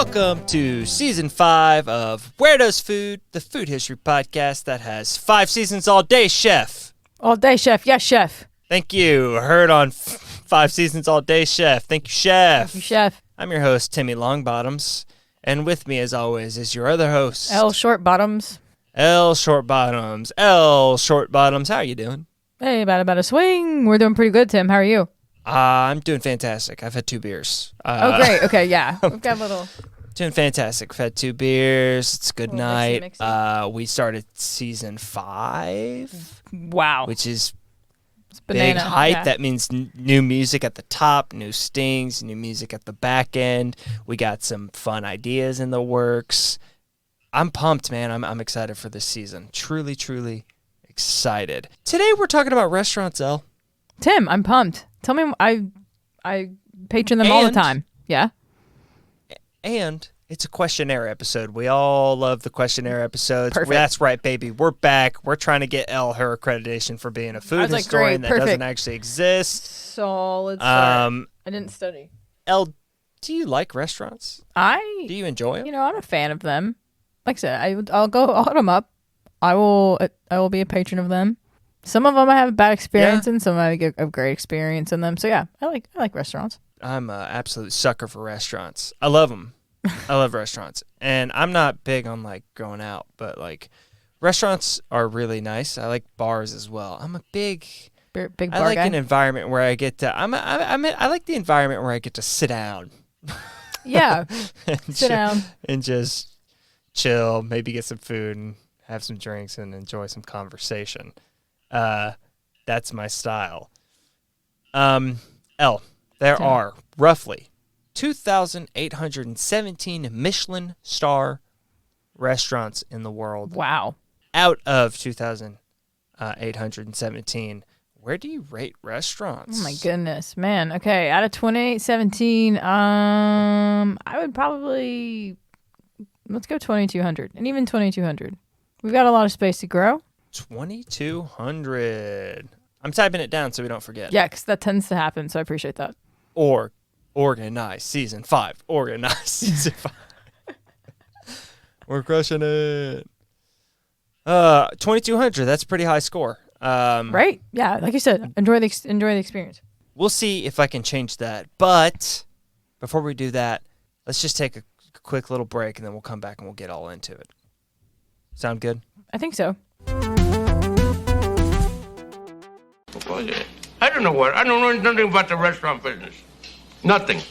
Welcome to Season 5 of Where Does Food, the food history podcast that has 5 seasons all day, Chef. All day, Chef. Yes, Chef. Thank you. Heard on 5 seasons all day, Chef. Thank you, Chef. Thank you, Chef. I'm your host, Timmy Longbottoms, and with me, as always, is your other host, L Shortbottoms. L Shortbottoms. L Shortbottoms, how are you doing? Hey, about a swing. We're doing pretty good, Tim. How are you? I'm doing fantastic. I've had 2 beers. Oh, great. Okay, yeah. We've got a little... Doing fantastic. We've had 2 beers. It's a good Little night. mixy. We started season 5, Wow. which is It's big banana. hype. Yeah. That means new music at the top, new stings, new music at the back end. We got some fun ideas in the works. I'm pumped, man. I'm excited for this season. Truly, truly excited. Today we're talking about restaurants, L. Tim, I'm pumped. Tell me, I patron them all the And- time. Yeah? And it's a questionnaire episode. We all love the questionnaire episodes. Perfect. That's right, baby. We're back. We're trying to get Elle her accreditation for being a food was like, historian great, that doesn't perfect. actually exist. Solid start. Um, I didn't study. Elle, do you like restaurants? Do you enjoy them? I'm a fan of them. Like I said, I'll hit them up. I will be a patron of them. Some of them I have a bad experience in, some I get a great experience in them. So yeah, I like restaurants. I'm an absolute sucker for restaurants. I love them. I love restaurants. And I'm not big on like going out, but like restaurants are really nice. I like bars as well. I'm a big Big I bar like guy. an environment where I get to I like the environment where I get to sit down. Yeah, and sit down. and just chill, maybe get some food and have some drinks and enjoy some conversation. That's my style. There Okay. are roughly 2,817 Michelin star restaurants in the world. Wow. Out of 2,817, where do you rate restaurants? Oh my goodness, man. Okay, out of 2817, I would probably let's go 2200, and even 2200. We've got a lot of space to grow. 2,200. I'm typing it down so we don't forget. Yeah, because that tends to happen. So I appreciate that. Or Organized Season 5. Organized Season 5. We're crushing it. 2,200. That's a pretty high score. Right? Yeah, like you said, enjoy the experience. We'll see if I can change that. But before we do that, let's just take a quick little break, and then we'll come back and we'll get all into it. Sound good? I think so. I don't know nothing about the restaurant business. Nothing.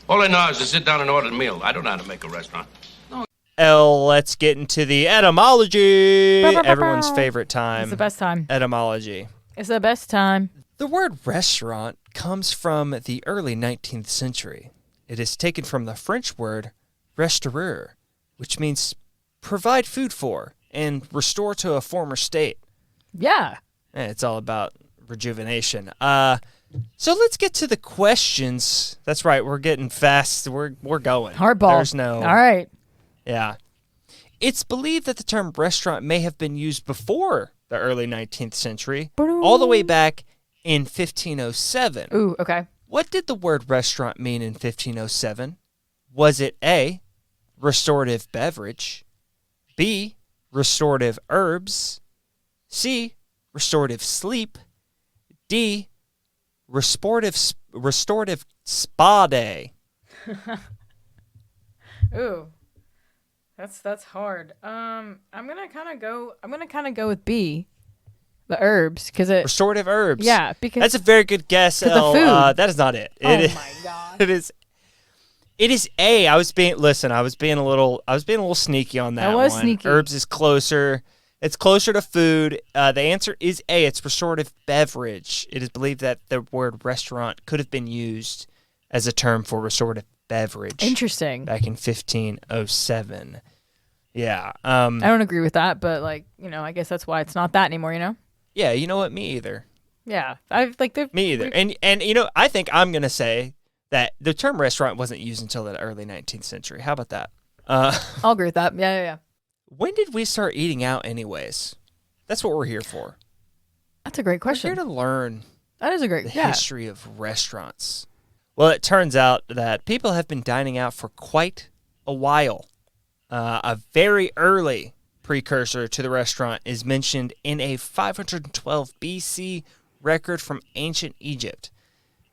All I know is to sit down and order a meal. I don't know how to make a restaurant. Let's get into the etymology. Bow, bow, bow, Everyone's bow. favorite time. It's the best time. Etymology. It's the best time. The word restaurant comes from the early 19th century. It is taken from the French word restaurer, which means provide food for and restore to a former state. Yeah. It's all about rejuvenation. So let's get to the questions. That's right, we're getting fast. We're going. Hardball. There's no. All right. Yeah. It's believed that the term restaurant may have been used before the early 19th century, all the way back in 1507. Ooh, okay. What did the word restaurant mean in 1507? Was it A, restorative beverage, B, restorative herbs, C, restorative sleep, D, restorative spa day? Ooh. That's hard. I'm gonna kind of go with B, the herbs, because it. Restorative herbs. Yeah, because That's a very good guess, 'Cause the Elle. food. That is not it. Oh It is- my god. It is. It is A. I was being a little sneaky on that That was one. sneaky. Herbs is closer. It's closer to food. The answer is A. It's restorative beverage. It is believed that the word restaurant could have been used as a term for restorative beverage Interesting. back in 1507. Yeah. I don't agree with that, but I guess that's why it's not that anymore. Yeah. You know what? Me either. Yeah, I've like the. Me either. And I think I'm gonna say that the term restaurant wasn't used until the early 19th century. How about that? I'll agree with that. Yeah. When did we start eating out anyways? That's what we're here for. That's a great We're question. here to learn That is a great. the Yeah. history of restaurants. Well, it turns out that people have been dining out for quite a while. A very early precursor to the restaurant is mentioned in a 512 BC record from ancient Egypt.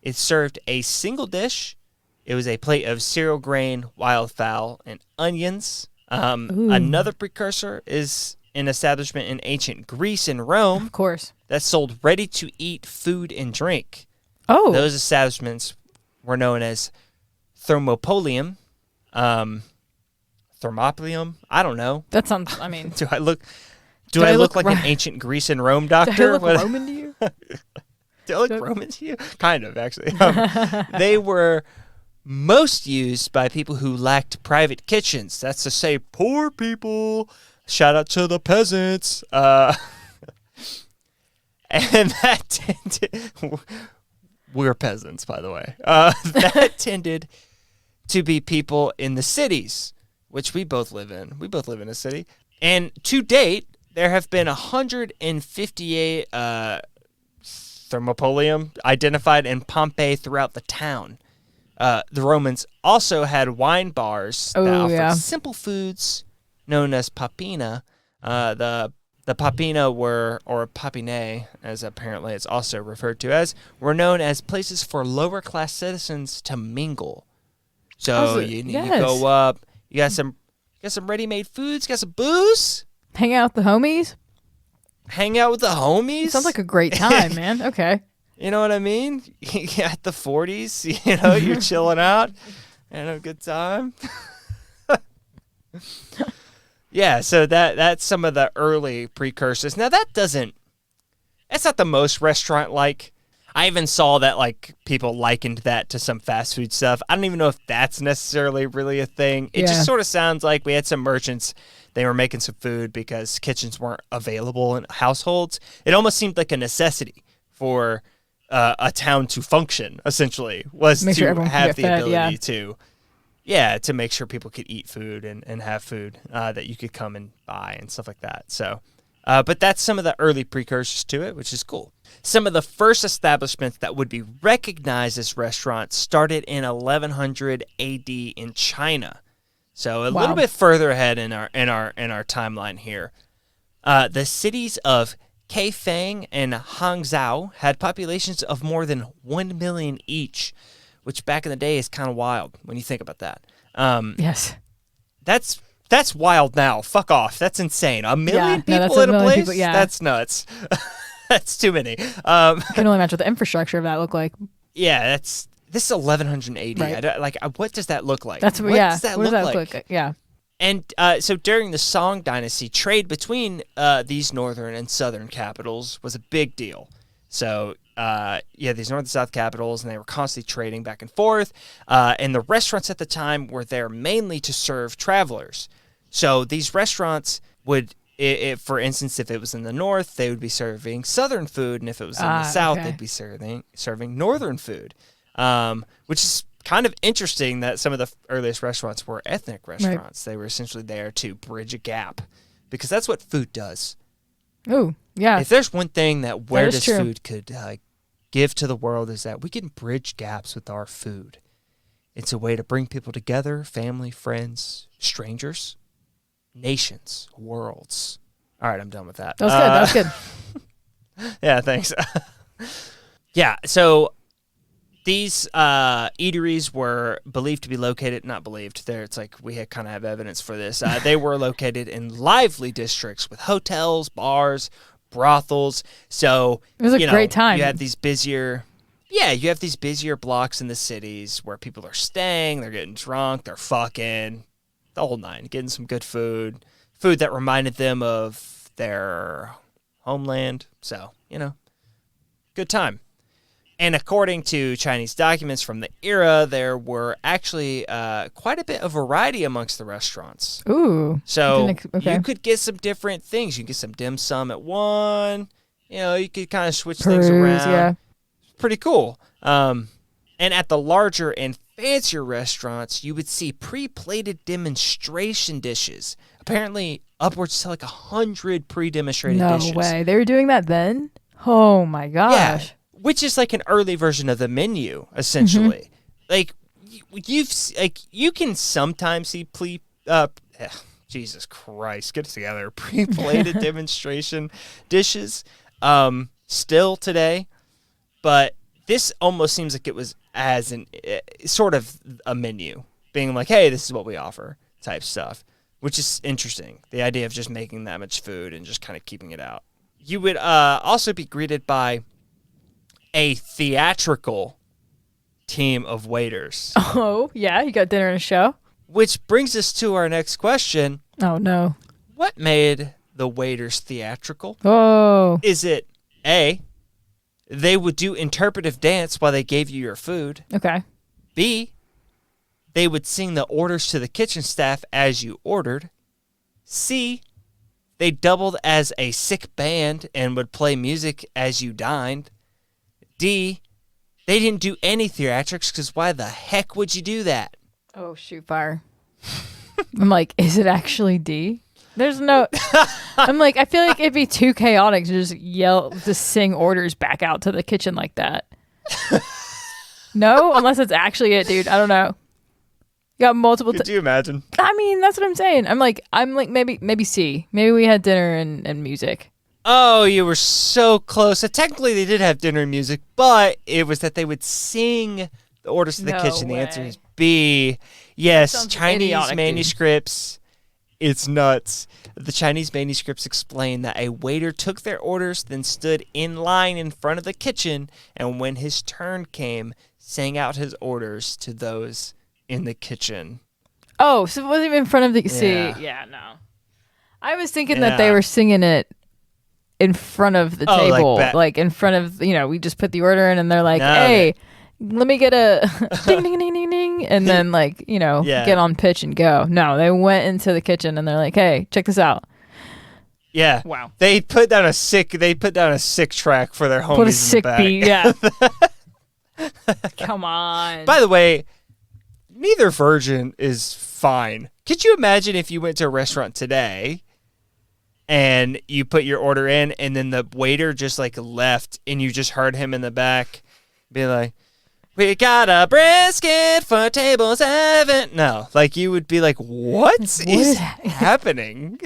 It served a single dish. It was a plate of cereal grain, wildfowl, and onions. Another precursor is an establishment in ancient Greece and Rome Of course. that sold ready-to-eat food and drink. Oh. Those establishments were known as Thermopolium, Thermopolium. I don't know. That sounds, I mean, Do I look like Ro- an ancient Greece and Rome do I doctor? look What- Roman to you? Do I look Roman to you? Kind of, actually. They were most used by people who lacked private kitchens. That's to say, poor people. Shout out to the peasants. And that tended... We're peasants, by the way. That tended to be people in the cities, which we both live in. We both live in a city. And to date, there have been 158 Thermopolium identified in Pompeii throughout the town. The Romans also had wine bars that Oh, offered yeah. simple foods known as papina. The papina were, or papinae, as apparently it's also referred to as, were known as places for lower class citizens to mingle. So you go up, you got some ready-made foods, got some booze, Hang out with the homies? hang out with the homies. Sounds like a great time, man. Okay. You know what I mean? At the 40s, you know, you're chilling out and a good time. Yeah, so that's some of the early precursors. Now that's not the most restaurant-like. I even saw that like people likened that to some fast food stuff. I don't even know if that's necessarily really a thing. It Yeah. just sort of sounds like we had some merchants, they were making some food because kitchens weren't available in households. It almost seemed like a necessity for a town to function, essentially, was Make sure to everyone can have get the fed, ability yeah. to make sure people could eat food and have food that you could come and buy and stuff like that. So, but that's some of the early precursors to it, which is cool. Some of the first establishments that would be recognized as restaurants started in 1100 AD in China. So a little bit further ahead in our timeline here. The cities of Kaifeng and Hangzhou had populations of more than 1 million each, which back in the day is kind of wild when you think about that. Yes. That's wild now. Fuck off. That's insane. A million no, that's people a in a million place? people, yeah. That's nuts. That's too many. I can only imagine what the infrastructure of that look like. Yeah, this is 1180. Right. What does that look like? That's what yeah. does that what look does that like? look like? Yeah. And so during the Song Dynasty, trade between these northern and southern capitals was a big deal. So, these north and south capitals, and they were constantly trading back and forth. And the restaurants at the time were there mainly to serve travelers. So these restaurants would, for instance, if it was in the north, they would be serving southern food, and if it was in the south, okay. they'd be serving northern food, which is kind of interesting that some of the earliest restaurants were ethnic restaurants. Right. They were essentially there to bridge a gap, because that's what food does. Ooh, yeah. If there's one thing that Where Does true. Food could give to the world, is that we can bridge gaps with our food. It's a way to bring people together, family, friends, strangers, nations, worlds. All right, I'm done with that. That was good. That was good. Yeah, thanks. Yeah, so these eateries were believed to be located, not believed, there it's like we kind of have evidence for this. They were located in lively districts with hotels, bars, brothels. So It was a great time. You have these busier blocks in the cities where people are staying, they're getting drunk, they're fucking, the whole nine, getting some good food that reminded them of their homeland. So, good time. And according to Chinese documents from the era, there were actually quite a bit of variety amongst the restaurants. Ooh. So Okay. you could get some different things. You can get some dim sum at one. You could kind of switch things around. Yeah. Pretty cool. And at the larger and fancier restaurants, you would see pre-plated demonstration dishes. Apparently, upwards to like 100 pre-demonstrated dishes. No way. They were doing that then? Oh my gosh. Yeah, which is like an early version of the menu, essentially. Like, you can sometimes see Jesus Christ, get it together. Pre-plated demonstration dishes still today, but this almost seems like it was as an sort of a menu, being like, hey, this is what we offer type stuff, which is interesting. The idea of just making that much food and just kind of keeping it out. You would also be greeted by a theatrical team of waiters. Oh, yeah, you got dinner and a show? Which brings us to our next question. Oh, no. What made the waiters theatrical? Oh. Is it A, they would do interpretive dance while they gave you your food? Okay. B, they would sing the orders to the kitchen staff as you ordered? C, they doubled as a sick band and would play music as you dined? D, they didn't do any theatrics because why the heck would you do that? Oh, shoot, fire. I'm like, is it actually D? There's no... I'm like, I feel like it'd be too chaotic to just sing orders back out to the kitchen like that. No? Unless it's actually it, dude. I don't know. You got multiple... Could you imagine? I mean, that's what I'm saying. I'm like, maybe C. Maybe we had dinner and music. Oh, you were so close. So technically they did have dinner and music, but it was that they would sing the orders to the No kitchen. way. The answer is B. Yes, Sounds Chinese idiotic, dude. manuscripts. It's nuts. The Chinese manuscripts explain that a waiter took their orders, then stood in line in front of the kitchen, and when his turn came, sang out his orders to those in the kitchen. Oh, so it wasn't even in front of the... Yeah. See, yeah, no. I was thinking that they were singing it in front of the Oh, table. like Like in front of, we just put the order in and they're like, No, hey, let me get a ding, ding, ding, ding, ding. And then Yeah. get on pitch and go. No, they went into the kitchen and they're like, hey, check this out. Yeah. Wow. They put down a sick track for their homies What a in sick the back. beat. Yeah. Come on. By the way, neither version is fine. Could you imagine if you went to a restaurant today and you put your order in and then the waiter just left and you just heard him in the back be like, we got a brisket for table 7. No, you would be like, what is happening?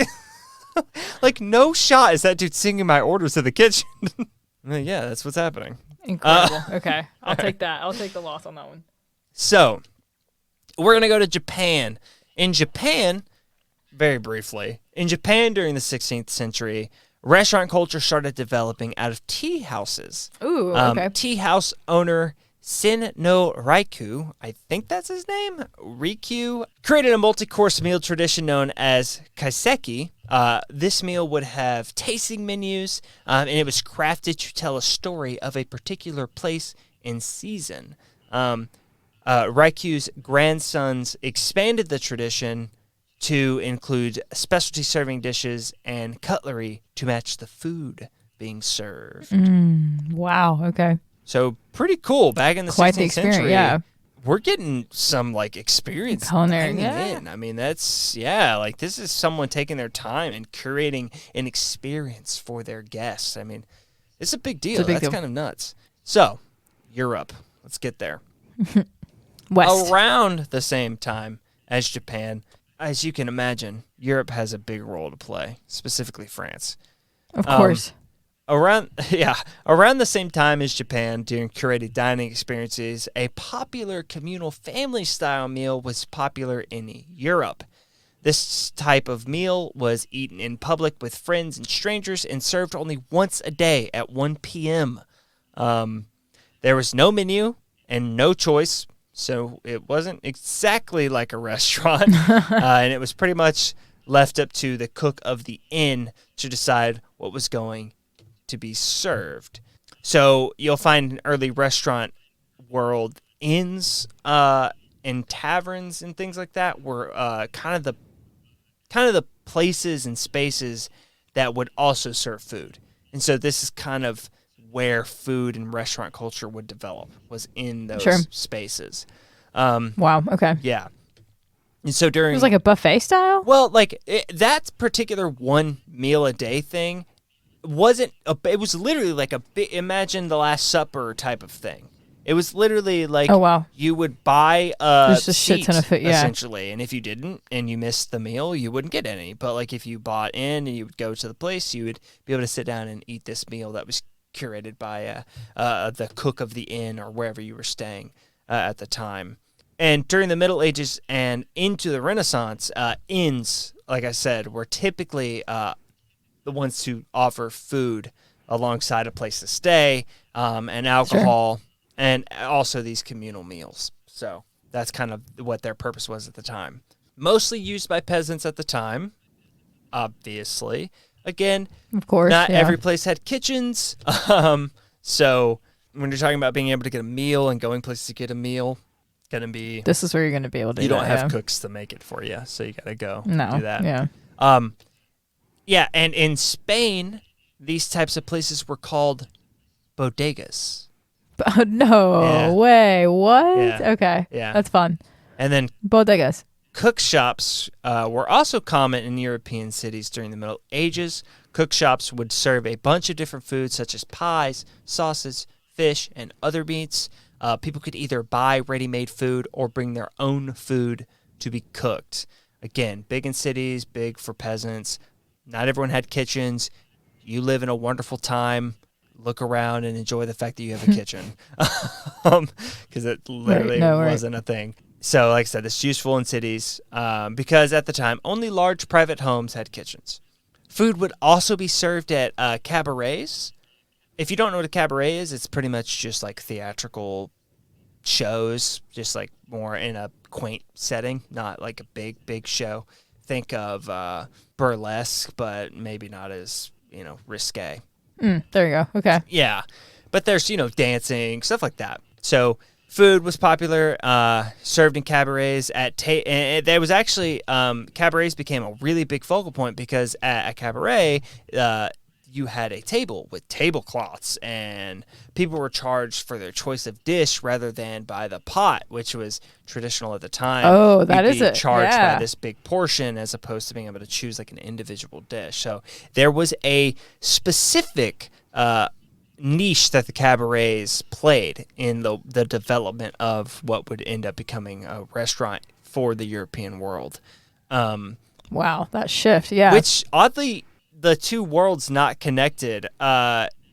No shot is that dude singing my orders to the kitchen. I'm like, yeah, that's what's happening. Incredible. Okay. I'll take that. I'll take the loss on that one. So, we're going to go to Japan. In Japan, very briefly, during the 16th century, restaurant culture started developing out of tea houses. Ooh, okay. Tea house owner Sin no Raiku, I think that's his name, Rikyu, created a multi-course meal tradition known as kaiseki. This meal would have tasting menus, and it was crafted to tell a story of a particular place and season. Raikyu's grandsons expanded the tradition to include specialty serving dishes and cutlery to match the food being served. Wow. Okay. So pretty cool. Back in the Quite 16th the experience, century, yeah. we're getting some experience Culinary, hanging yeah. in. I mean, that's this is someone taking their time and curating an experience for their guests. I mean, it's a big deal. That's kind of nuts. So, Europe. Let's get there. West. Around the same time as Japan, as you can imagine, Europe has a big role to play, specifically France. Of course. Around the same time as Japan, during curated dining experiences, a popular communal family-style meal was popular in Europe. This type of meal was eaten in public with friends and strangers and served only once a day at 1 p.m. There was no menu and no choice, so it wasn't exactly like a restaurant, and it was pretty much left up to the cook of the inn to decide what was going to be served. So you'll find in early restaurant world, inns and taverns and things like that were kind of the places and spaces that would also serve food. And so this is kind of where food and restaurant culture would develop, was in those spaces. Wow. Okay. Yeah. And so during... It was like a buffet style? Well, that particular one meal a day thing it was literally imagine the Last Supper type of thing. It was literally like Oh, wow. you would buy a Just a shit seat, ton of food, yeah. essentially, and if you didn't and you missed the meal, you wouldn't get any. But like if you bought in and you would go to the place, you would be able to sit down and eat this meal that was curated by the cook of the inn or wherever you were staying at the time. And during the Middle Ages and into the Renaissance, inns, like I said, were typically the ones to offer food alongside a place to stay, and alcohol, and also these communal meals. So that's kind of what their purpose was at the time. Mostly used by peasants at the time, obviously. Again, Of course. not yeah. every place had kitchens. So when you're talking about being able to get a meal and going places to get a meal, it's going to be... This is where you're going to be able to You do don't that, have yeah. cooks to make it for you, so you got to go No. do that. Yeah. Yeah, and in Spain, these types of places were called bodegas. No Yeah. way. What? Yeah. Okay. Yeah. That's fun. And then Bodegas. cook shops were also common in European cities during the Middle Ages. Cook shops would serve a bunch of different foods such as pies, sauces, fish, and other meats. People could either buy ready-made food or bring their own food to be cooked. Again, big in cities, big for peasants. Not everyone had kitchens. You live in a wonderful time. Look around and enjoy the fact that you have a kitchen, because it literally right. wasn't a thing. So, like I said, it's useful in cities because at the time, only large private homes had kitchens. Food would also be served at cabarets. If you don't know what a cabaret is, it's pretty much just like theatrical shows, just like more in a quaint setting, not like a big show. Think of burlesque, but maybe not as, risque. There you go. Okay. Yeah, but there's, dancing, stuff like that. So food was popular, served in cabarets. And there was actually, cabarets became a really big focal point because at a cabaret, you had a table with tablecloths, and people were charged for their choice of dish rather than by the pot, which was traditional at the time. Oh, that You'd is be it. charged Yeah. by this big portion as opposed to being able to choose like an individual dish. So there was a specific niche that the cabarets played in the development of what would end up becoming a restaurant for the European world. Wow. That shift. Yeah. Which, oddly, the two worlds not connected,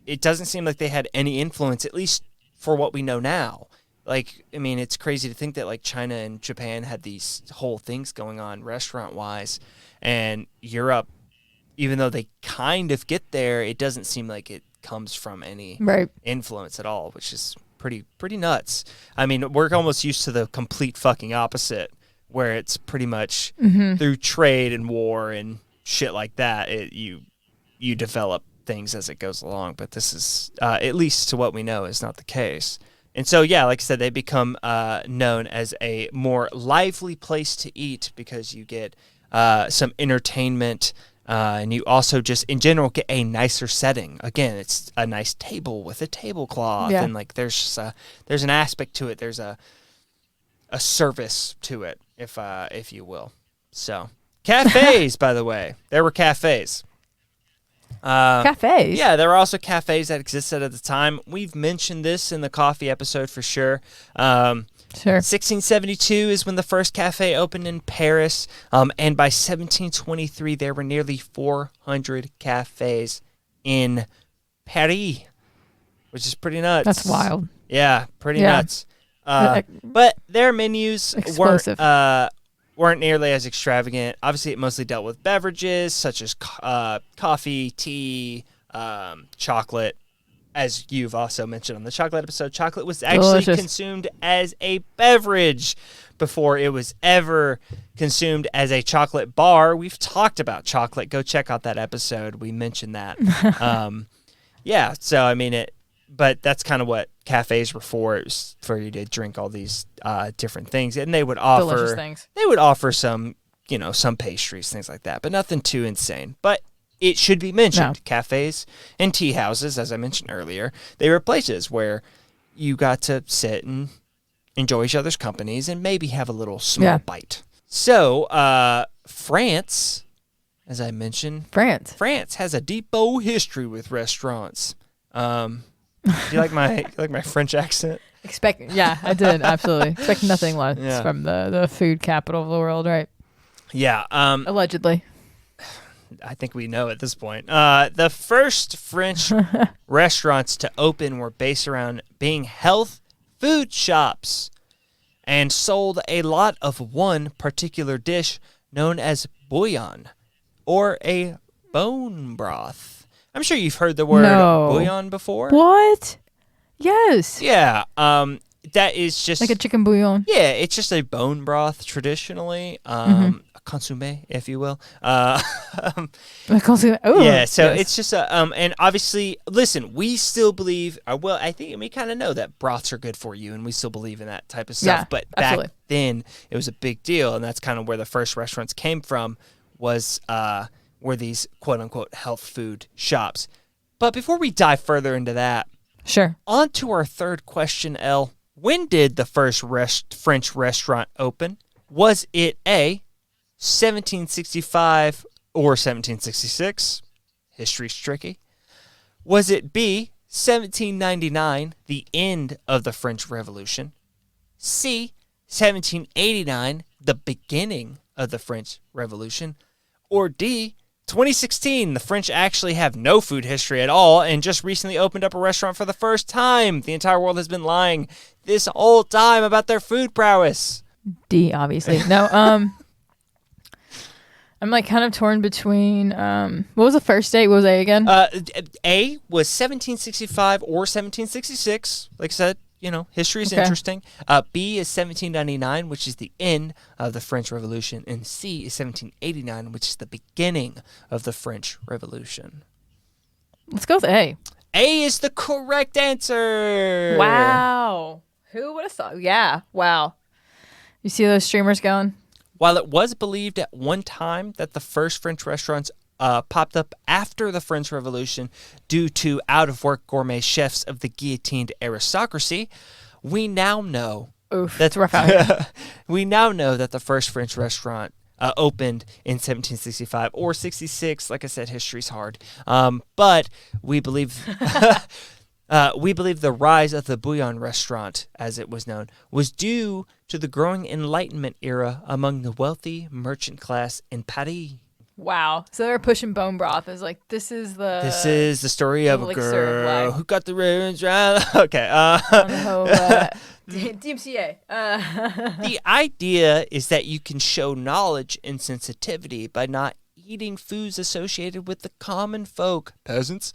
it doesn't seem like they had any influence, at least for what we know now. Like, I mean, it's crazy to think that, like, China and Japan had these whole things going on restaurant-wise, and Europe, even though they kind of get there, it doesn't seem like it comes from any Right. influence at all, which is pretty nuts. I mean, we're almost used to the complete fucking opposite, where it's pretty much through trade and war and shit like that, you develop things as it goes along. But this is, at least to what we know, is not the case. And so, yeah, like I said, they become known as a more lively place to eat because you get some entertainment, and you also just, in general, get a nicer setting. Again, it's a nice table with a tablecloth, Yeah. and like there's an aspect to it. There's a service to it, if you will. So, cafes, by the way, there were cafes. Cafes. Yeah, there were also cafes that existed at the time. We've mentioned this in the coffee episode for sure. Sure. 1672 is when the first cafe opened in Paris, and by 1723 there were nearly 400 cafes in Paris, which is pretty nuts. That's wild. Yeah, pretty Yeah. nuts. But their menus Explosive. weren't nearly as extravagant. Obviously, it mostly dealt with beverages such as coffee, tea, chocolate. As you've also mentioned on the chocolate episode, chocolate was actually Delicious. consumed as a beverage before it was ever consumed as a chocolate bar. We've talked about chocolate. Go check out that episode. We mentioned that. Yeah, so I mean it. But that's kind of what cafes were for. It was for you to drink all these different things, and they would Delicious offer things. some, some pastries, things like that, but nothing too insane. But it should be mentioned, No. cafes and tea houses, as I mentioned earlier, they were places where you got to sit and enjoy each other's companies and maybe have a little small Yeah. bite. So, France, as I mentioned, France. has a deep history with restaurants. Do you like my French accent? Yeah, I did absolutely expect nothing less Yeah. from the food capital of the world, right? Yeah. Allegedly. I think we know at this point. The first French restaurants to open were based around being health food shops and sold a lot of one particular dish known as bouillon or a bone broth. I'm sure you've heard the word No. bouillon before. What? Yes. Yeah. That is just Like a chicken bouillon. yeah, it's just a bone broth traditionally. Mm-hmm. A consommé, if you will. Oh, Yeah, so yes. it's just a and obviously, listen, we still believe. Well, I think we kind of know that broths are good for you, and we still believe in that type of stuff. Yeah, but absolutely. back then, it was a big deal, and that's kind of where the first restaurants came from. Were these quote unquote health food shops? But before we dive further into that, Sure. on to our third question, Elle. When did the first French restaurant open? Was it A, 1765 or 1766? History's tricky. Was it B, 1799, the end of the French Revolution? C, 1789, the beginning of the French Revolution? Or D, 2016, the French actually have no food history at all and just recently opened up a restaurant for the first time. The entire world has been lying this whole time about their food prowess. D, obviously. No, I'm like kind of torn between what was the first date? What was A again? A was 1765 or 1766. Like I said, history is Okay. interesting. B is 1799, which is the end of the French Revolution. And C is 1789, which is the beginning of the French Revolution. Let's go with A. A is the correct answer. Wow. Who would have thought? Yeah. Wow. You see those streamers going? While it was believed at one time that the first French restaurants popped up after the French Revolution due to out-of-work gourmet chefs of the guillotined aristocracy, we now know Oof. That's rough out here. we now know that the first French restaurant opened in 1765 or 66. Like I said, history's hard. But we believe the rise of the bouillon restaurant, as it was known, was due to the growing Enlightenment era among the wealthy merchant class in Paris. Wow. So they're pushing bone broth as like this is This is the story of a elixir of girl life. who got the ribbons round. Okay. on the whole DMCA. The idea is that you can show knowledge and sensitivity by not eating foods associated with the common folk, peasants,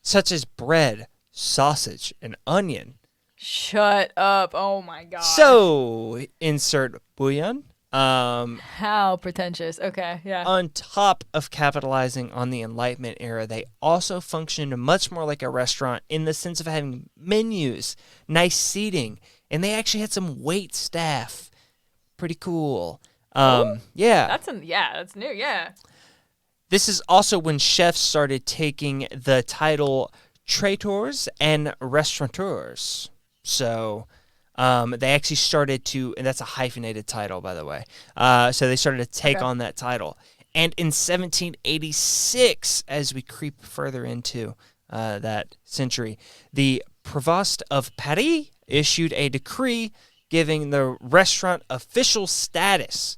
such as bread, sausage, and onion. Shut up. Oh my god. So, insert bouillon. How pretentious. Okay, yeah. On top of capitalizing on the Enlightenment era, they also functioned much more like a restaurant in the sense of having menus, nice seating, and they actually had some wait staff. Pretty cool. Yeah. That's new, yeah. This is also when chefs started taking the title traiteurs and restaurateurs. So they actually started to, and that's a hyphenated title, by the way. So they started to take on that title. And in 1786, as we creep further into that century, the Provost of Paris issued a decree giving the restaurant official status,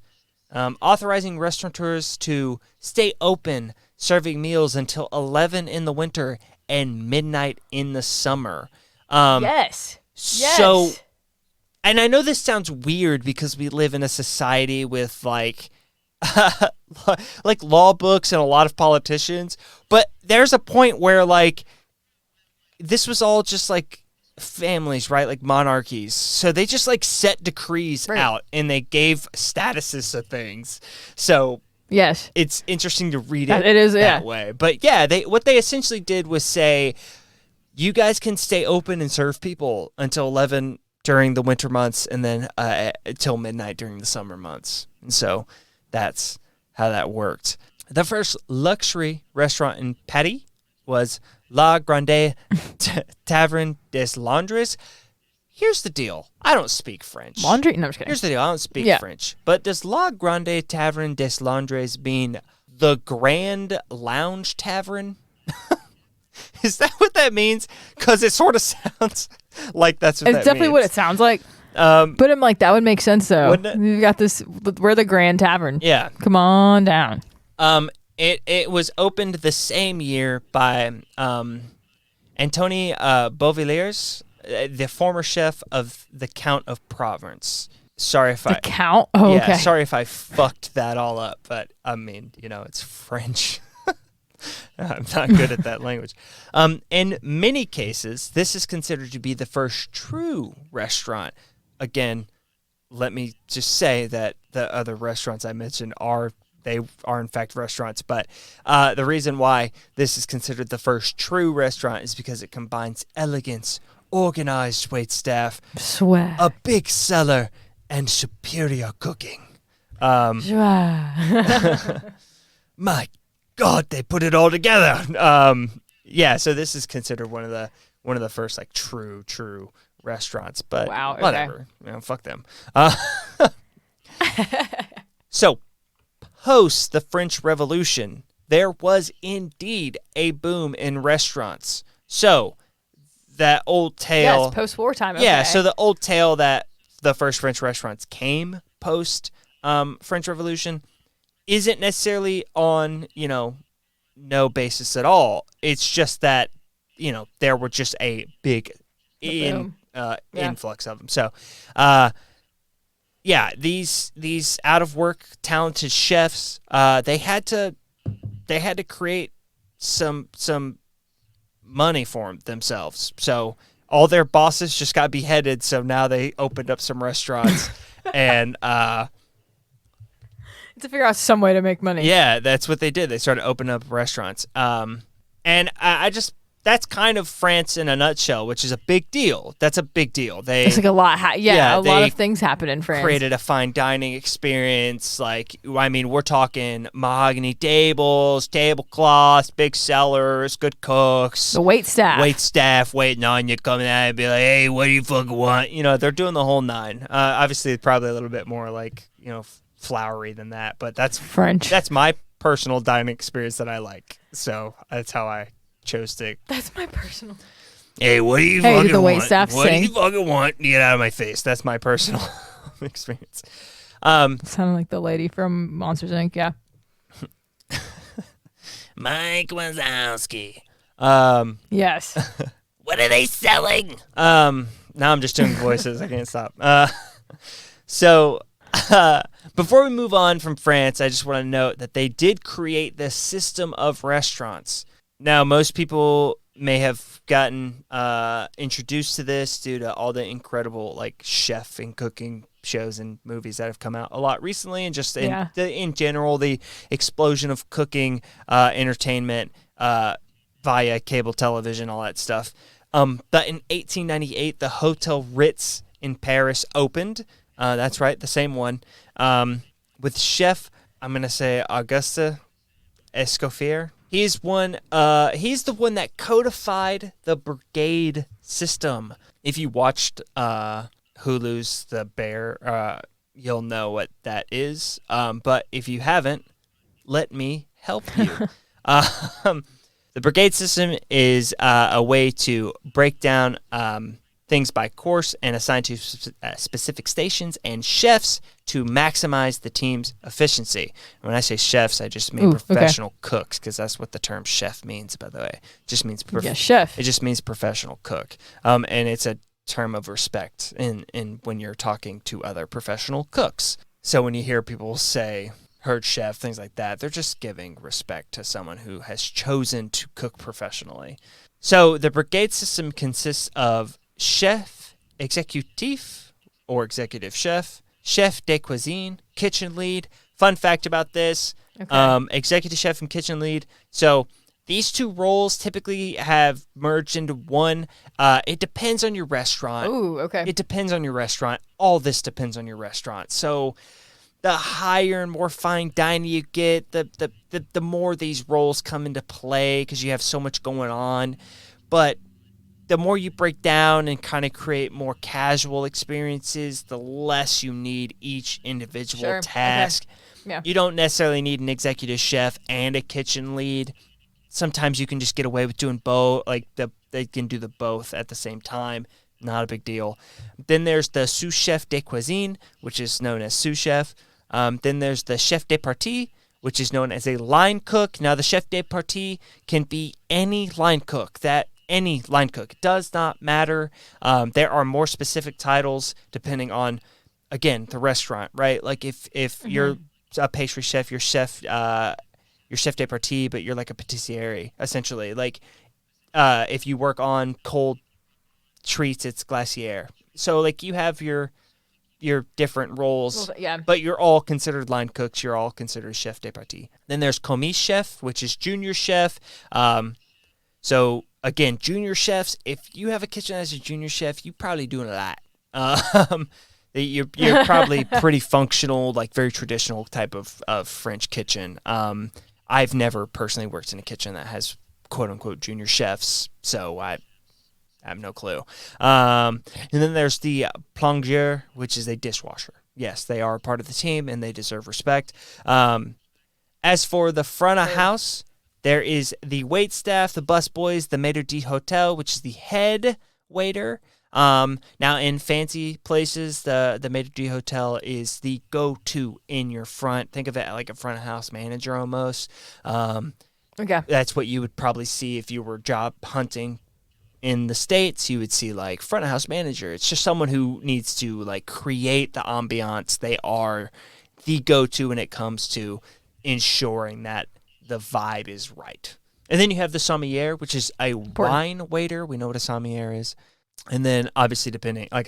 authorizing restaurateurs to stay open, serving meals until 11 in the winter and midnight in the summer. Yes. So, and I know this sounds weird because we live in a society with like law books and a lot of politicians, but there's a point where like this was all just like families, right? Like monarchies. So they just like set decrees out and they gave statuses to things. So yes, it's interesting to read it is that way. But yeah, what they essentially did was say, you guys can stay open and serve people until 11 during the winter months and then till midnight during the summer months. And so that's how that worked. The first luxury restaurant in Paris was La Grande Taverne des Londres. Here's the deal. I don't speak French. Laundry? No, I'm just kidding. Here's the deal. I don't speak French. But does La Grande Taverne des Londres mean the Grand Lounge Tavern? Is that what that means? Because it sort of sounds like that's what It's that definitely means. what it sounds like. Um, But I'm like, that would make sense though. Wouldn't it? We've got this. We're the Grand Tavern. yeah. Come on down. It was opened the same year by Antony Beauvilliers, the former chef of the Count of Provence. Sorry if The I Count. Oh, yeah, okay. sorry if I fucked that all up, but I mean, it's French. I'm not good at that language. In many cases, this is considered to be the first true restaurant. Again, let me just say that the other restaurants I mentioned are in fact restaurants, but the reason why this is considered the first true restaurant is because it combines elegance, organized waitstaff, Swag. a big cellar, and superior cooking. Swag. My God, they put it all together. Yeah, so this is considered one of the first like true restaurants. But Wow, okay. whatever, fuck them. So, post the French Revolution, there was indeed a boom in restaurants. So, that old tale. Yes, post-war time. Yeah, okay. so the old tale that the first French restaurants came post French Revolution isn't necessarily on, no basis at all. It's just that, there were just a big boom. Yeah. influx of them. So, yeah, these out of work talented chefs, they had to create some money for themselves. So all their bosses just got beheaded. So now they opened up some restaurants, and to figure out some way to make money. yeah, that's what they did. They started opening up restaurants. And I just that's kind of France in a nutshell, which is a big deal. That's a big deal. They It's like a lot. A lot they of things happen in France. created a fine dining experience. Like, I mean, we're talking mahogany tables, tablecloths, big cellars, good cooks, The wait staff. wait staff waiting on you, coming out and be like, hey, what do you fucking want? They're doing the whole nine. Obviously, probably a little bit more like, flowery than that, but that's French. That's my personal dining experience that I like. So that's how I chose to. That's my personal. Hey, what do you Hey, fucking did the want? waitstaff What do you sing? fucking want? Get out of my face. That's my personal experience. Sounded like the lady from Monsters Inc. Yeah. Mike Wazowski. Yes. What are they selling? Now I'm just doing voices. I can't stop. So before we move on from France, I just want to note that they did create this system of restaurants. Now, most people may have gotten introduced to this due to all the incredible chef and cooking shows and movies that have come out a lot recently, and just in general the explosion of cooking entertainment via cable television, all that stuff. But in 1898, the Hotel Ritz in Paris opened. That's right, the same one, with chef, I'm going to say Auguste Escoffier. He's the one that codified the brigade system. If you watched Hulu's The Bear, you'll know what that is. But if you haven't, let me help you. The brigade system is a way to break down things by course and assign to specific stations and chefs to maximize the team's efficiency. And when I say chefs, I just mean professional cooks, because that's what the term chef means, by the way. It just means chef. It just means professional cook. And it's a term of respect in when you're talking to other professional cooks. So when you hear people say heard chef, things like that, they're just giving respect to someone who has chosen to cook professionally. So the brigade system consists of chef exécutif, or executive chef, chef de cuisine, kitchen lead. Fun fact about this, executive chef and kitchen lead. So these two roles typically have merged into one. It depends on your restaurant. Ooh, okay. It depends on your restaurant. All this depends on your restaurant. So the higher and more fine dining you get, the more these roles come into play because you have so much going on. But the more you break down and kind of create more casual experiences, the less you need each individual task. Okay. Yeah. You don't necessarily need an executive chef and a kitchen lead. sometimes you can just get away with doing both. Like they can do the both at the same time. Not a big deal. Then there's the sous chef de cuisine, which is known as sous chef. Then there's the chef de partie, which is known as a line cook. Now, the chef de partie can be any line cook. Any line cook. It does not matter. There are more specific titles depending on, again, the restaurant, right? Like if you're a pastry chef, you're chef de partie, but you're like a patissiere, essentially. Like if you work on cold treats, it's glacier. So like you have your different roles, but you're all considered line cooks. You're all considered chef de partie. Then there's commis chef, which is junior chef. So again, junior chefs, if you have a kitchen as a junior chef, you're probably doing a lot. You're probably pretty functional, like very traditional type of French kitchen. I've never personally worked in a kitchen that has quote unquote junior chefs, so I have no clue. And then there's the plongeur, which is a dishwasher. Yes, they are part of the team and they deserve respect. As for the front of house, there is the wait staff, the busboys, the maitre d'hotel, which is the head waiter. Now, in fancy places, the maitre d'hotel is the go-to in your front. Think of it like a front of house manager almost. Okay. That's what you would probably see if you were job hunting in the States. You would see like front of house manager. It's just someone who needs to like create the ambiance. They are the go-to when it comes to ensuring that the vibe is right. And then you have the sommelier, which is a wine waiter. We know what a sommelier is. And then obviously depending on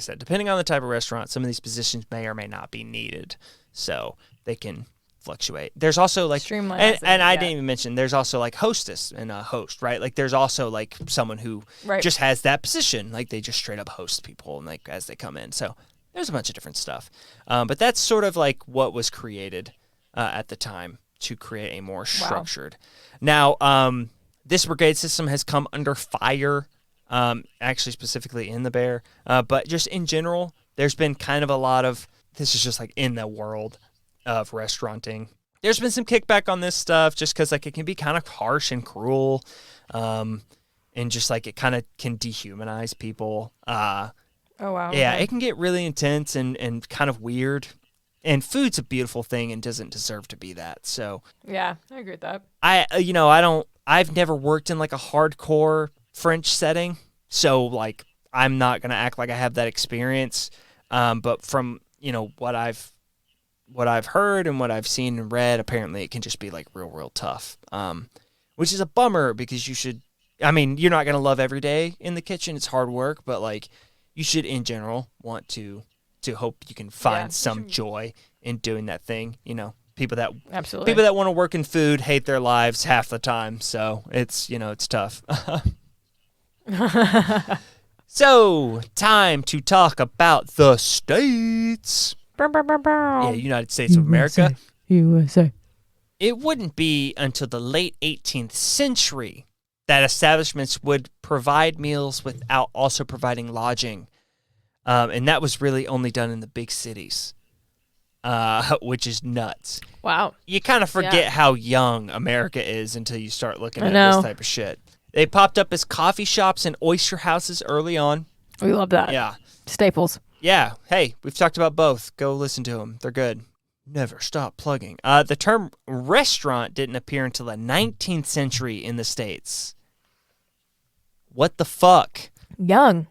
the type of restaurant, some of these positions may or may not be needed. So they can fluctuate. There's also like streamline, and I didn't even mention there's also like hostess and a host, right? Like there's also like someone who just has that position, like they just straight up host people and like as they come in. So there's a bunch of different stuff, but that's sort of like what was created at the time to create a more structured. Now, this brigade system has come under fire, actually specifically in the Bear, but just in general, there's been kind of a lot of this is just like in the world of restauranting. There's been some kickback on this stuff just because like it can be kind of harsh and cruel, and just like it kind of can dehumanize people. Oh wow. Yeah, it can get really intense and kind of weird. And food's a beautiful thing and doesn't deserve to be that. So yeah, I agree with that. I've never worked in like a hardcore French setting, so like I'm not gonna act like I have that experience. But from what I've heard and what I've seen and read, apparently it can just be like real tough. Which is a bummer because you're not gonna love every day in the kitchen. It's hard work, but like you should in general want to hope you can find some joy in doing that thing. People that want to work in food hate their lives half the time. So it's tough. So time to talk about the States. Yeah, United States of America. USA. It wouldn't be until the late 18th century that establishments would provide meals without also providing lodging. And that was really only done in the big cities, which is nuts. Wow. You kind of forget how young America is until you start looking at this type of shit. They popped up as coffee shops and oyster houses early on. We love that. Yeah. Staples. Yeah. Hey, we've talked about both. Go listen to them. They're good. Never stop plugging. The term restaurant didn't appear until the 19th century in the States. What the fuck? Young.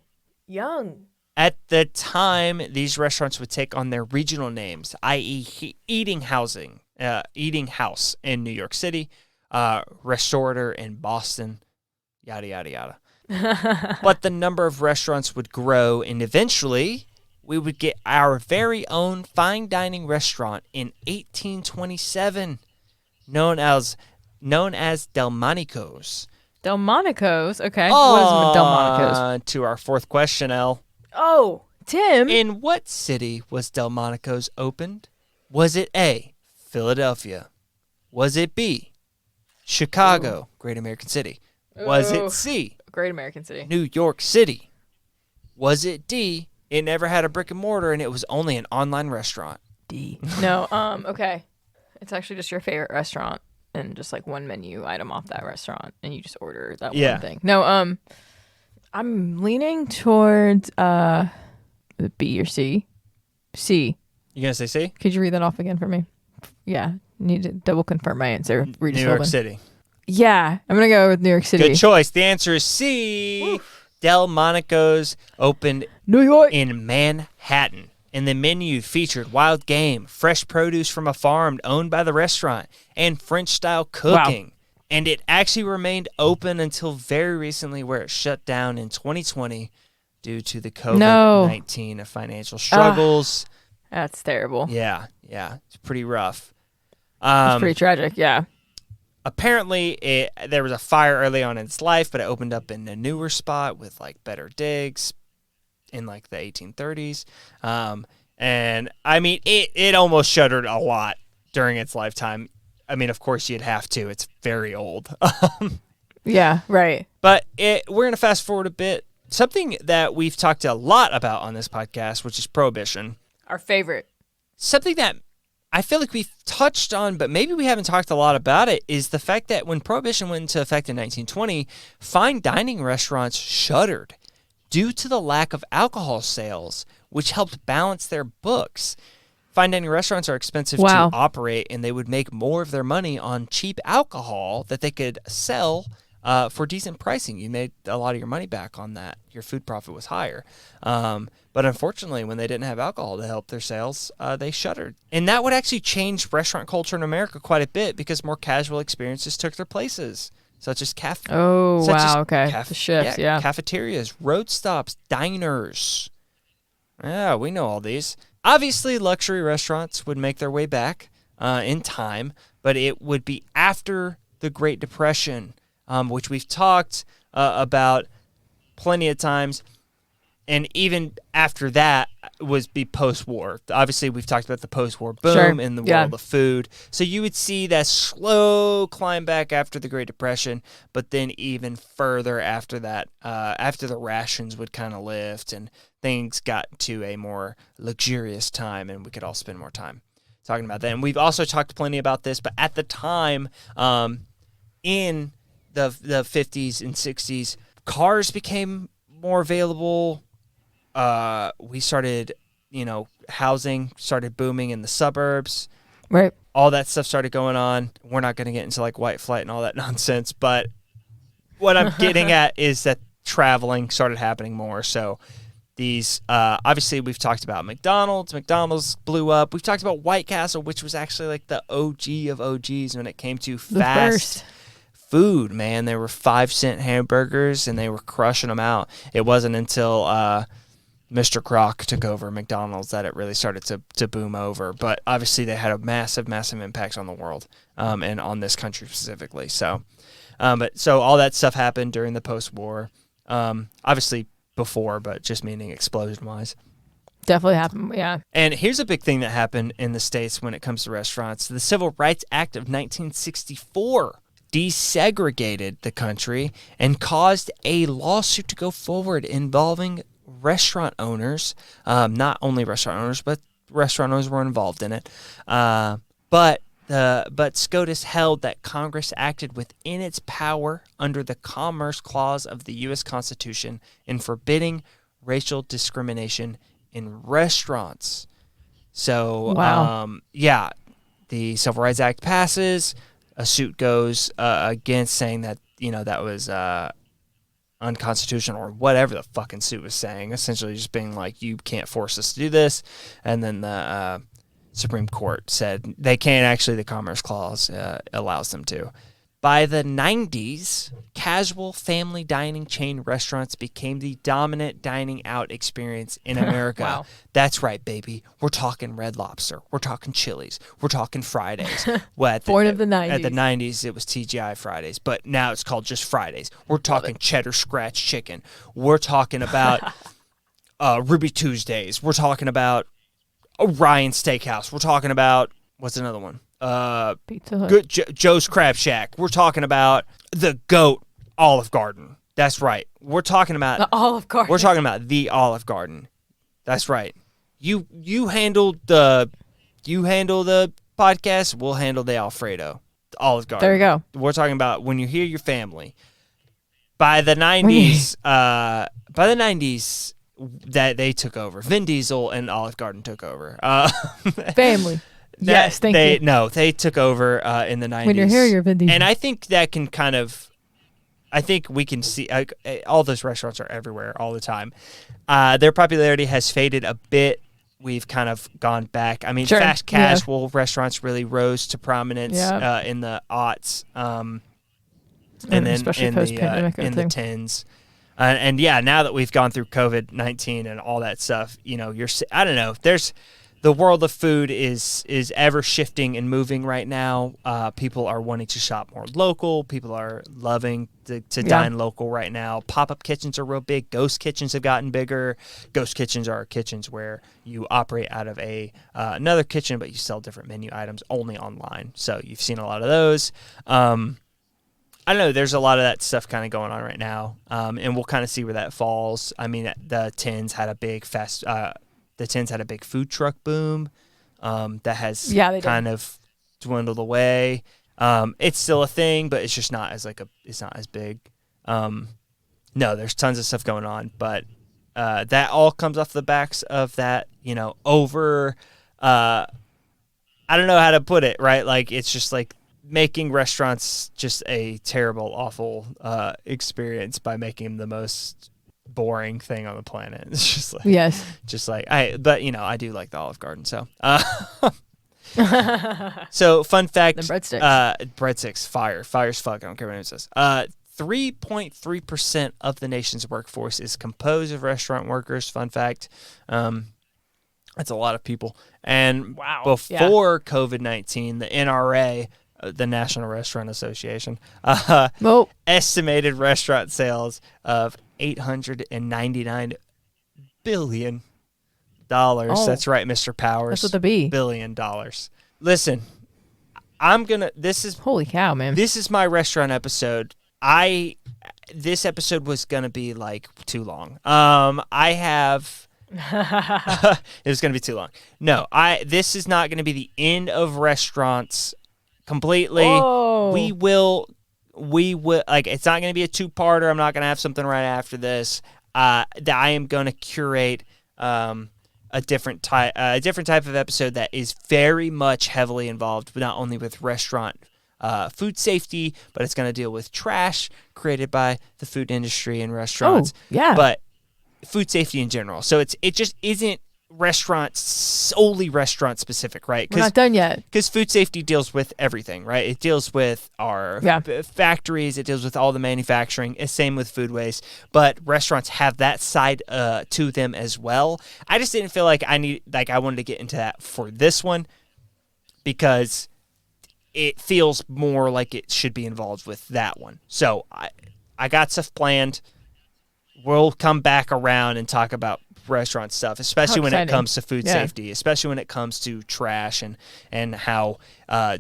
At the time, these restaurants would take on their regional names, i.e. Eating House in New York City, Restaurateur in Boston, yada, yada, yada. But the number of restaurants would grow, and eventually we would get our very own fine dining restaurant in 1827, known as Delmonico's. Delmonico's? Okay. What is Delmonico's? To our fourth question, Elle. Oh, Tim. In what city was Delmonico's opened? Was it A, Philadelphia? Was it B, Chicago, Great American City? Was it C, Great American City, New York City? Was it D, it never had a brick and mortar and it was only an online restaurant? D. No, okay. It's actually just your favorite restaurant. and just like one menu item off that restaurant, and you just order that Yeah. one thing. No, I'm leaning towards B or C. C. You gonna say C? Could you read that off again for me? Yeah, need to double confirm my answer. New York City. Yeah, I'm gonna go with New York City. Good choice. The answer is C. Delmonico's opened New York. in Manhattan, and the menu featured wild game, fresh produce from a farm owned by the restaurant, and French-style cooking. And it actually remained open until very recently, where it shut down in 2020 due to the COVID-19 financial struggles. That's terrible. Yeah, it's pretty rough. It's pretty tragic. Yeah. Apparently, there was a fire early on in its life, but it opened up in a newer spot with like better digs in like the 1830s. And I mean, it almost shuttered a lot during its lifetime. I mean, of course, you'd have to. It's very old. Yeah, right. But we're going to fast forward a bit. Something that we've talked a lot about on this podcast, which is Prohibition. Our favorite. Something that I feel like we've touched on, but maybe we haven't talked a lot about it, is the fact that when Prohibition went into effect in 1920, fine dining restaurants shuttered due to the lack of alcohol sales, which helped balance their books. Fine dining restaurants are expensive to operate, and they would make more of their money on cheap alcohol that they could sell for decent pricing. You made a lot of your money back on that. Your food profit was higher. But unfortunately, when they didn't have alcohol to help their sales, they shuttered. And that would actually change restaurant culture in America quite a bit because more casual experiences took their places, such as the shifts, yeah. Cafeterias, road stops, diners. Yeah, we know all these. Obviously, luxury restaurants would make their way back in time, but it would be after the Great Depression, which we've talked about plenty of times. And even after that was be post-war. Obviously, we've talked about the post-war boom in the world of food. So you would see that slow climb back after the Great Depression, but then even further after that, after the rations would kind of lift and things got to a more luxurious time, and we could all spend more time talking about that. And we've also talked plenty about this, but at the time, in the 50s and 60s, cars became more available. We started, housing started booming in the suburbs. Right. All that stuff started going on. We're not going to get into like white flight and all that nonsense, but what I'm getting at is that traveling started happening more. So these, obviously we've talked about McDonald's. McDonald's blew up. We've talked about White Castle, which was actually like the OG of OGs when it came to fast food, man. They were 5-cent hamburgers and they were crushing them out. It wasn't until Mr. Kroc took over McDonald's that it really started to boom over. But obviously they had a massive, massive impact on the world and on this country specifically. So, so all that stuff happened during the post-war. Obviously before, but just meaning explosion-wise. Definitely happened, yeah. And here's a big thing that happened in the States when it comes to restaurants. The Civil Rights Act of 1964 desegregated the country and caused a lawsuit to go forward involving restaurant owners. Not only restaurant owners, but restaurant owners were involved in it. But SCOTUS held that Congress acted within its power under the Commerce Clause of the U.S. Constitution in forbidding racial discrimination in restaurants. So, the Civil Rights Act passes. A suit goes against saying that, that was unconstitutional or whatever the fucking suit was saying. Essentially just being like, you can't force us to do this. And then the Supreme Court said they can't actually, the Commerce Clause allows them to. By the 90s, casual family dining chain restaurants became the dominant dining out experience in America. Wow. That's right, baby. We're talking Red Lobster. We're talking Chili's. We're talking Fridays. Born of the 90s. At the 90s, it was TGI Fridays, but now it's called just Fridays. We're talking cheddar scratch chicken. We're talking about Ruby Tuesdays. We're talking about Orion Steakhouse. We're talking about, what's another one? Pizza Hut. Good Joe's Crab Shack. We're talking about the GOAT Olive Garden. That's right. We're talking about the Olive Garden. We're talking about the Olive Garden. That's right. You handle the podcast. We'll handle the Alfredo. Olive Garden. There you go. We're talking about when you hear your family. By the 90s, that they took over. Vin Diesel and Olive Garden took over. Family. Yes, thank you. No, they took over in the 90s. When you're here, you're Vin Diesel. And I think that can kind of, I think we can see, all those restaurants are everywhere all the time. Their popularity has faded a bit. We've kind of gone back. I mean, Sure, fast casual restaurants really rose to prominence in the aughts. And then especially in post-pandemic, in the tens. And yeah, now that we've gone through COVID-19 and all that stuff, you know, I don't know. The world of food is ever shifting and moving right now. People are wanting to shop more local. People are loving to dine local right now. Pop-up kitchens are real big. Ghost kitchens have gotten bigger. Ghost kitchens are kitchens where you operate out of another kitchen, but you sell different menu items only online. So you've seen a lot of those. I don't know. There's a lot of that stuff kind of going on right now, and we'll kind of see where that falls. I mean, the Tins had a big food truck boom that has kind of dwindled away. It's still a thing, but it's just not as it's not as big. No, there's tons of stuff going on, but that all comes off the backs of that, you know, I don't know how to put it, right? Like, it's just like making restaurants just a terrible, awful experience by making them the most boring thing on the planet. It's just like, but you know, I do like the Olive Garden. So, so fun fact, the breadsticks, breadsticks, fire's fuck. I don't care what anyone says. 3.3% of the nation's workforce is composed of restaurant workers. Fun fact. That's a lot of people. And before COVID-19, the NRA, the National Restaurant Association, estimated restaurant sales of $899 billion. That's right, Mr. Powers. That's what the B. $1 billion. Listen, holy cow, man. This is my restaurant episode. This episode was gonna be like too long. It was gonna be too long. No, this is not gonna be the end of restaurants completely. Whoa. We will like, it's not gonna be a two-parter. I'm not gonna have something right after this. That I am gonna curate a different type of episode that is very much heavily involved not only with restaurant food safety, but it's going to deal with trash created by the food industry and restaurants. But food safety in general. So it just isn't solely restaurant specific, right? We're not done yet. Because food safety deals with everything, right? It deals with our factories. It deals with all the manufacturing. It's same with food waste. But restaurants have that side to them as well. I just didn't feel like I wanted to get into that for this one because it feels more like it should be involved with that one. So I got stuff planned. We'll come back around and talk about restaurant stuff, especially when it comes to food safety, especially when it comes to trash and how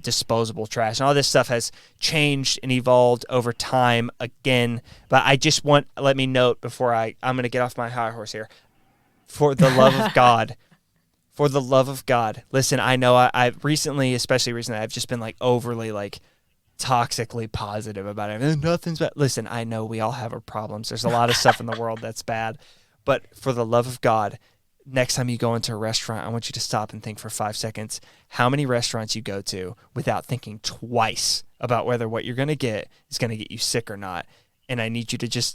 disposable trash and all this stuff has changed and evolved over time again. But I just let me note before I'm going to get off my high horse here. For the love of God. For the love of God. Listen, I know I've especially recently, I've just been like overly like toxically positive about it. Nothing's bad. Listen, I know we all have our problems. There's a lot of stuff in the world that's bad. But for the love of God, next time you go into a restaurant, I want you to stop and think for 5 seconds how many restaurants you go to without thinking twice about whether what you're going to get is going to get you sick or not. And I need you to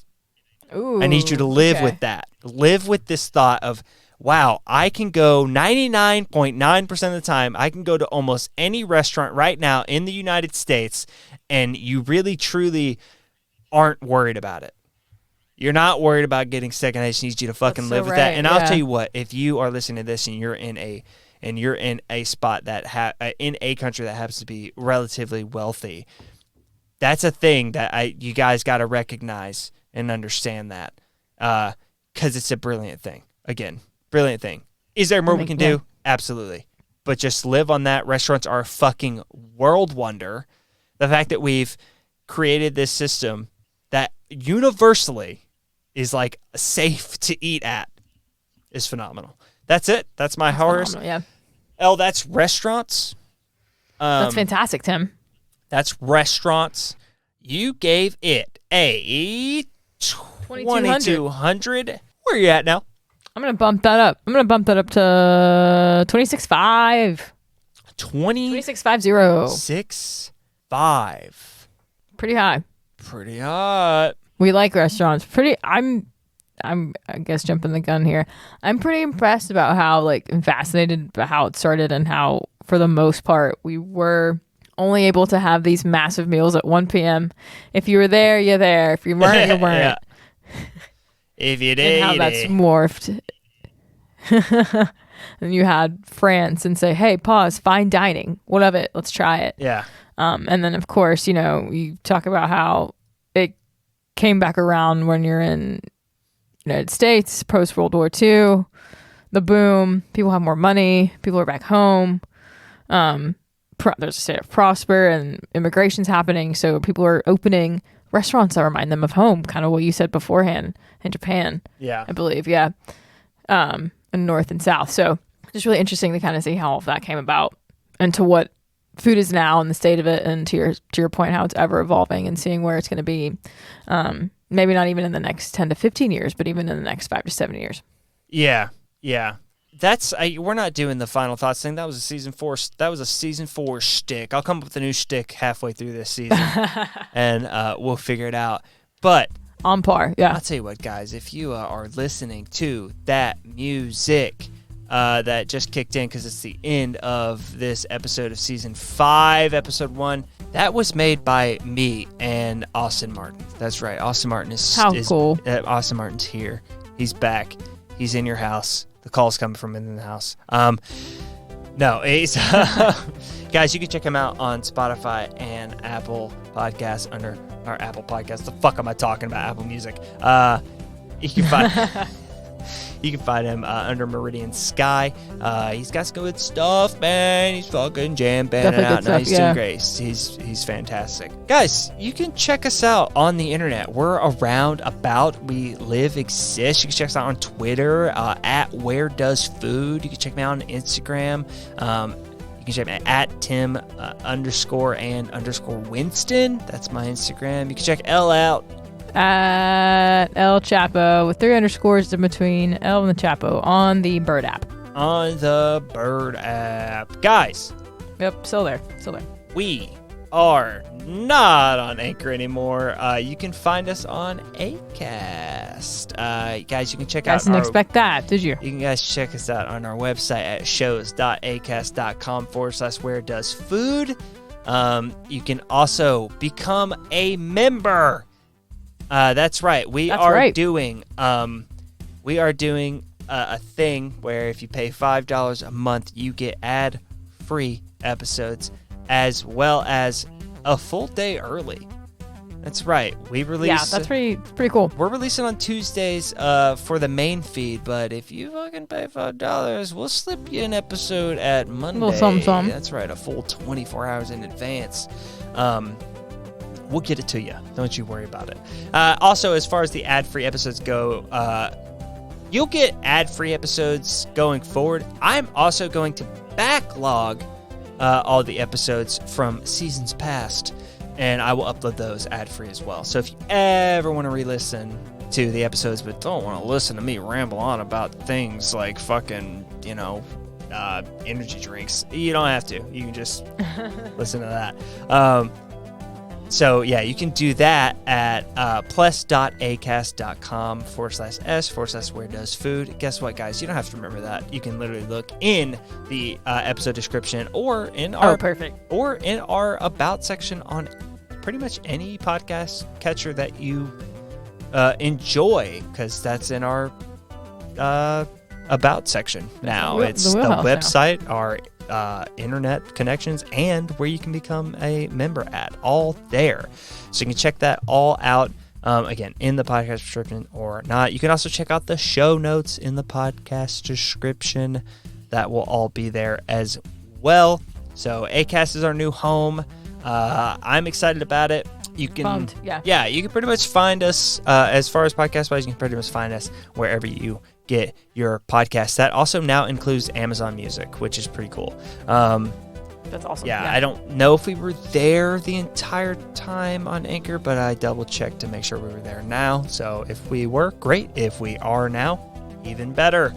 I need you to live with that. Live with this thought of, wow, I can go 99.9% of the time, I can go to almost any restaurant right now in the United States, and you really, truly aren't worried about it. You're not worried about getting sick, and I just need you to fucking live with that. And I'll tell you what, if you are listening to this and you're in a spot that in a country that happens to be relatively wealthy, that's a thing that you guys got to recognize and understand that, because it's a brilliant thing. Again, brilliant thing. Is there more we can do? Absolutely. But just live on that. Restaurants are a fucking world wonder. The fact that we've created this system that universally is like safe to eat at is phenomenal. That's it. That's my horse. Yeah. That's restaurants. That's fantastic, Tim. That's restaurants. You gave it a 2,200. Where are you at now? I'm going to bump that up. I'm going to bump that up to 26.5. 26.50. 6.5. Pretty high. Pretty hot. We like restaurants. I'm I guess jumping the gun here. I'm pretty impressed about how and fascinated about how it started and how for the most part we were only able to have these massive meals at 1 p.m. If you were there, you're there. If you weren't, you weren't. If you did, and how that's morphed. And you had France and say, hey, pause, fine dining. What of it? Let's try it. Yeah. And then, of course, you talk about how it came back around when you're in United States, post-World War II, the boom, people have more money, people are back home. There's a state of prosper and immigration's happening, so people are opening restaurants that remind them of home, kind of what you said beforehand in Japan. Yeah. I believe, yeah. In North and South. So it's really interesting to kind of see how all of that came about and to what food is now and the state of it, and to your point, how it's ever evolving and seeing where it's going to be. Maybe not even in the next 10 to 15 years, but even in the next 5 to 7 years. Yeah. We're not doing the final thoughts thing. That was a season 4. That was a season 4 shtick. I'll come up with a new shtick halfway through this season, and we'll figure it out. But on par, yeah. I'll tell you what, guys. If you are listening to that music that just kicked in because it's the end of this episode of season 5, episode 1, that was made by me and Austin Martin. That's right. Austin Martin is cool. Austin Martin's here. He's back. He's in your house. The call's coming from in the house. No, he's guys, you can check him out on Spotify and Apple Podcasts under our Apple Podcasts. The fuck am I talking about? Apple Music. You can find you can find him under Meridian Sky. He's got some good stuff, man. He's fucking jam-banding out. No, he's doing great. He's fantastic. Guys, you can check us out on the internet. We're around, about, we live, exist. You can check us out on Twitter at Where Does Food. You can check me out on Instagram. You can check me at Tim_and_Winston. That's my Instagram. You can check Elle out at El Chapo with 3 underscores in between El and the Chapo on the Bird app. On the Bird app. Guys. Yep, still there. We are not on Anchor anymore. You can find us on Acast. Guys, you can check out. Didn't expect that, did you? You can guys check us out on our website at shows.acast.com/wheredoesfood. You can also become a member. That's right. We are doing a thing where if you pay $5 a month, you get ad-free episodes as well as a full day early. That's right. We release. Yeah, that's pretty cool. We're releasing on Tuesdays for the main feed, but if you fucking pay $5, we'll slip you an episode at Monday. A little something. That's right, a full 24 hours in advance. We'll get it to you. Don't you worry about it. Also, as far as the ad-free episodes go, you'll get ad-free episodes going forward. I'm also going to backlog all the episodes from seasons past, and I will upload those ad-free as well. So if you ever want to re-listen to the episodes but don't want to listen to me ramble on about things like fucking, energy drinks, you don't have to. You can just listen to that. So, yeah, you can do that at plus.acast.com/s/wheredoesfood. Guess what, guys? You don't have to remember that. You can literally look in the episode description or in our about section on pretty much any podcast catcher that you enjoy, because that's in our about section now. It's the website, our internet connections, and where you can become a member at, all there. So you can check that all out, again, in the podcast description or not. You can also check out the show notes in the podcast description. That will all be there as well. So Acast is our new home. I'm excited about it. You can, you can pretty much find us, as far as podcast-wise, you can pretty much find us wherever you get your podcast. That also now includes Amazon Music, which is pretty cool. That's awesome. Yeah, I don't know if we were there the entire time on Anchor, but I double checked to make sure we were there now. So if we were, great. If we are now, even better.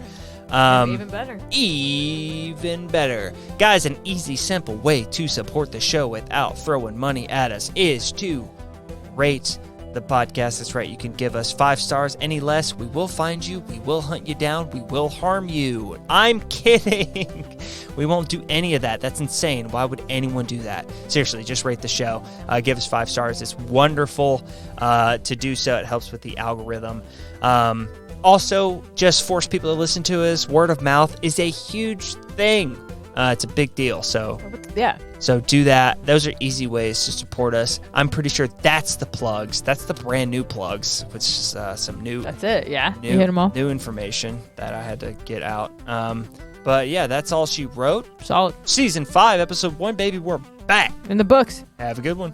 Even better. Even better. Guys, an easy, simple way to support the show without throwing money at us is to rate the podcast. That's right. You can give us 5 stars. Any less, we will find you. We will hunt you down. We will harm you. I'm kidding. We won't do any of that. That's insane. Why would anyone do that? Seriously, just rate the show. Give us 5 stars. It's wonderful to do so. It helps with the algorithm. Also, just force people to listen to us. Word of mouth is a huge thing. It's a big deal. So Yeah. So do that. Those are easy ways to support us. I'm pretty sure that's the plugs. That's the brand new plugs, which is some new. That's it. Yeah. You hit them all. New information that I had to get out. But yeah, that's all she wrote. Solid. Season 5, episode 1, baby. We're back. In the books. Have a good one.